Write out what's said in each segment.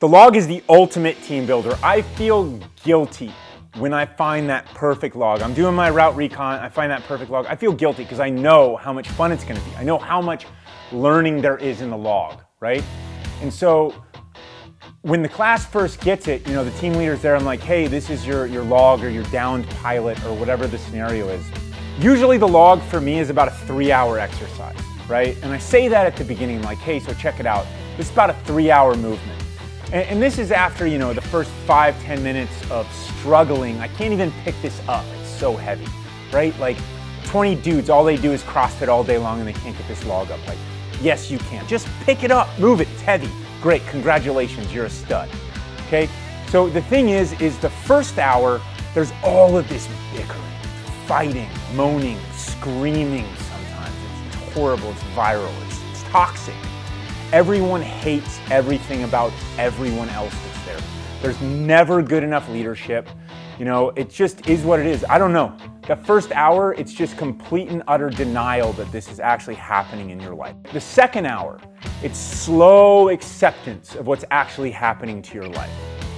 The log is the ultimate team builder. I feel guilty when I find that perfect log. I'm doing my route recon, I find that perfect log. I feel guilty because I know how much fun it's gonna be. I know how much learning there is in the log, right? And so when the class first gets it, the team leader's there, I'm like, hey, this is your log or your downed pilot or whatever the scenario is. Usually the log for me is about a 3-hour exercise, right? And I say that at the beginning, like, hey, so check it out. This is about a 3-hour movement. And this is after, the first 5-10 minutes of struggling. I can't even pick this up, it's so heavy, right? Like 20 dudes, all they do is CrossFit all day long and they can't get this log up. Like, yes, you can. Just pick it up, move it, it's heavy. Great, congratulations, you're a stud, okay? So the thing is the first hour, there's all of this bickering, fighting, moaning, screaming sometimes. It's horrible, it's viral, it's toxic. Everyone hates everything about everyone else that's there. There's never good enough leadership. It just is what it is. I don't know. The first hour, it's just complete and utter denial that this is actually happening in your life. The second hour, it's slow acceptance of what's actually happening to your life.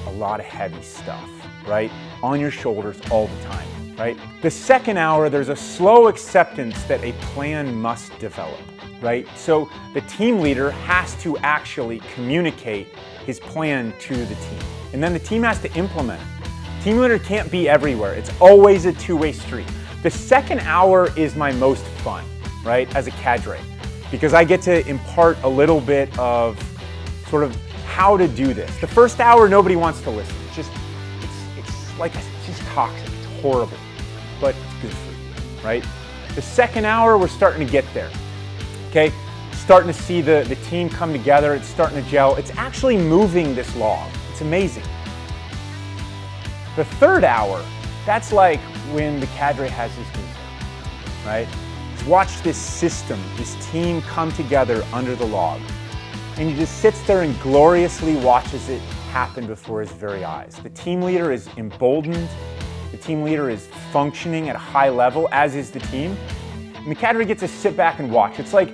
A lot of heavy stuff, right? On your shoulders all the time, right? The second hour, there's a slow acceptance that a plan must develop, right? So the team leader has to actually communicate his plan to the team. And then the team has to implement it. Team leader can't be everywhere. It's always a two-way street. The second hour is my most fun, right, as a cadre, because I get to impart a little bit of sort of how to do this. The first hour, nobody wants to listen. It's just toxic, it's horrible, but it's good for you, right? The second hour, we're starting to get there, okay? Starting to see the team come together, it's starting to gel. It's actually moving this log. It's amazing. The third hour, that's like when the cadre has his dessert, right? Watch this system, this team come together under the log. And he just sits there and gloriously watches it happen before his very eyes. The team leader is emboldened. The team leader is functioning at a high level, as is the team. And the cadre gets to sit back and watch. It's like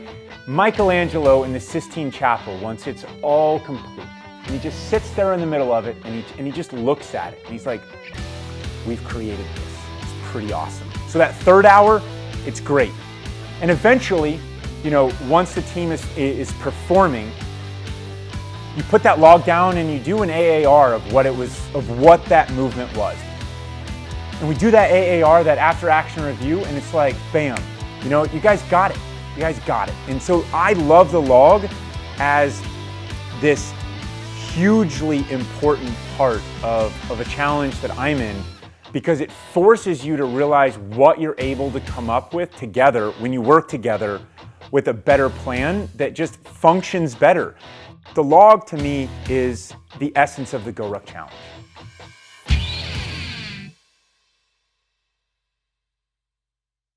Michelangelo in the Sistine Chapel once it's all complete. And he just sits there in the middle of it and he just looks at it. And he's like, we've created this. It's pretty awesome. So that third hour, it's great. And eventually, once the team is performing, you put that log down and you do an AAR of what that movement was. And we do that AAR, that after action review, and it's like, bam, you guys got it. You guys got it. And so I love the log as this hugely important part of a challenge that I'm in, because it forces you to realize what you're able to come up with together when you work together with a better plan that just functions better. The log to me is the essence of the GORUCK challenge.